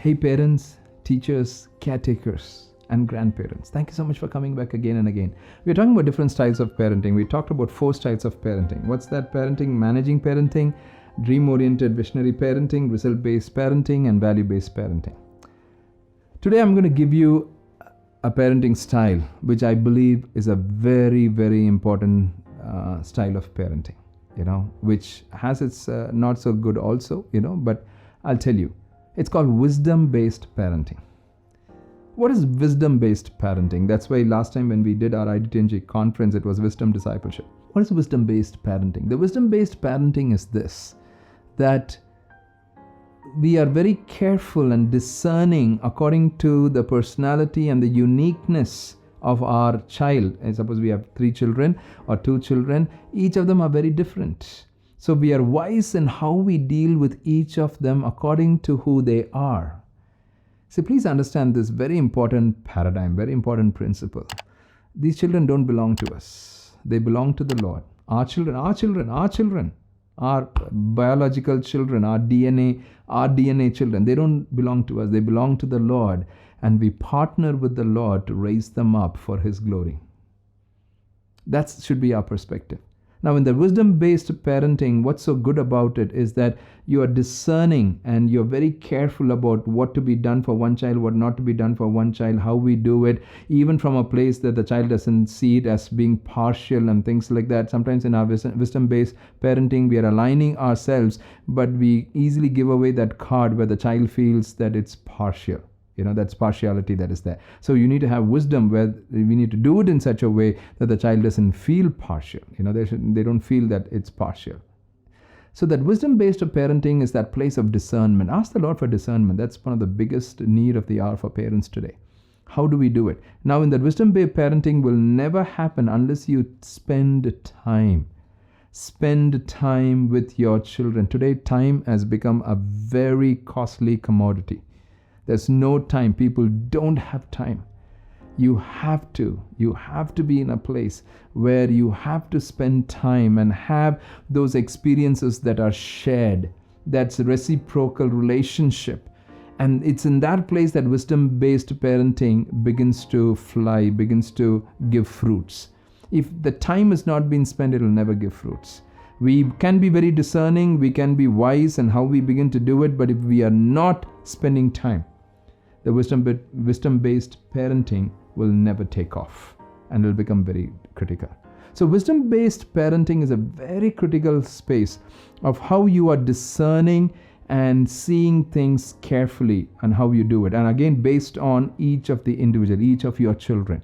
Hey parents, teachers, caretakers, and grandparents. Thank you so much for coming back again and again. We're talking about different styles of parenting. We talked about 4 styles of parenting. What's that parenting? Managing parenting, dream-oriented visionary parenting, result-based parenting, and value-based parenting. Today I'm going to give you a parenting style which I believe is a very, very important style of parenting, which has its not so good also, but I'll tell you. It's called wisdom-based parenting. What is wisdom-based parenting? That's why last time when we did our IDTNG conference, it was wisdom discipleship. What is wisdom-based parenting? The wisdom-based parenting is this, that we are very careful and discerning according to the personality and the uniqueness of our child. And suppose we have 3 children or 2 children, each of them are very different. So we are wise in how we deal with each of them according to who they are. So please understand this very important paradigm, very important principle. These children don't belong to us. They belong to the Lord. Our children, our biological children, our DNA children, they don't belong to us. They belong to the Lord. And we partner with the Lord to raise them up for His glory. That should be our perspective. Now, in the wisdom-based parenting, what's so good about it is that you are discerning and you're very careful about what to be done for one child, what not to be done for one child, how we do it, even from a place that the child doesn't see it as being partial and things like that. Sometimes in our wisdom-based parenting, we are aligning ourselves, but we easily give away that card where the child feels that it's partial. That's partiality that is there. So you need to have wisdom where we need to do it in such a way that the child doesn't feel partial. They don't feel that it's partial. So that wisdom-based parenting is that place of discernment. Ask the Lord for discernment. That's one of the biggest need of the hour for parents today. How do we do it? Now, in that wisdom-based parenting will never happen unless you spend time. Spend time with your children. Today, time has become a very costly commodity. There's no time. People don't have time. You have to be in a place where you have to spend time and have those experiences that are shared. That's a reciprocal relationship. And it's in that place that wisdom-based parenting begins to fly, begins to give fruits. If the time has not been spent, it will never give fruits. We can be very discerning, we can be wise in how we begin to do it, but if we are not spending time, the wisdom-based parenting will never take off and will become very critical. So wisdom-based parenting is a very critical space of how you are discerning and seeing things carefully and how you do it. And again, based on each of the individual, each of your children,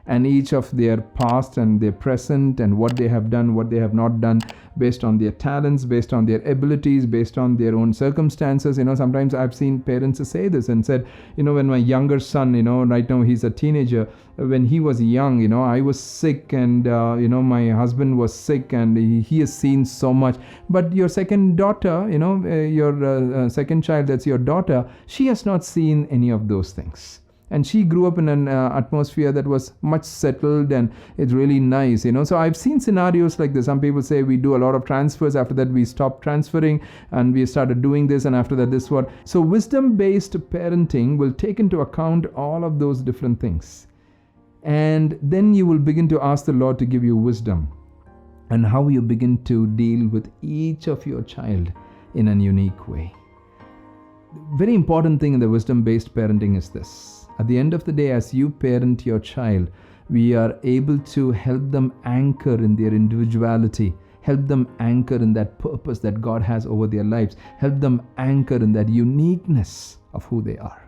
and each of their past and their present and what they have done, what they have not done, based on their talents, based on their abilities, based on their own circumstances. Sometimes I've seen parents say this and said, when my younger son, right now he's a teenager, when he was young, I was sick and, my husband was sick and he has seen so much. But your second daughter, your second child, that's your daughter, she has not seen any of those things. And she grew up in an atmosphere that was much settled and it's really nice, So I've seen scenarios like this. Some people say we do a lot of transfers. After that, we stopped transferring and we started doing this. And after that, this one. So wisdom-based parenting will take into account all of those different things. And then you will begin to ask the Lord to give you wisdom and how you begin to deal with each of your child in a unique way. Very important thing in the wisdom-based parenting is this. At the end of the day, as you parent your child, we are able to help them anchor in their individuality, help them anchor in that purpose that God has over their lives, help them anchor in that uniqueness of who they are.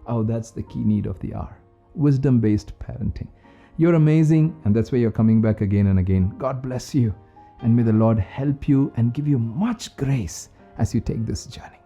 Oh, that's the key need of the hour. Wisdom-based parenting. You're amazing, and that's why you're coming back again and again. God bless you, and may the Lord help you and give you much grace as you take this journey.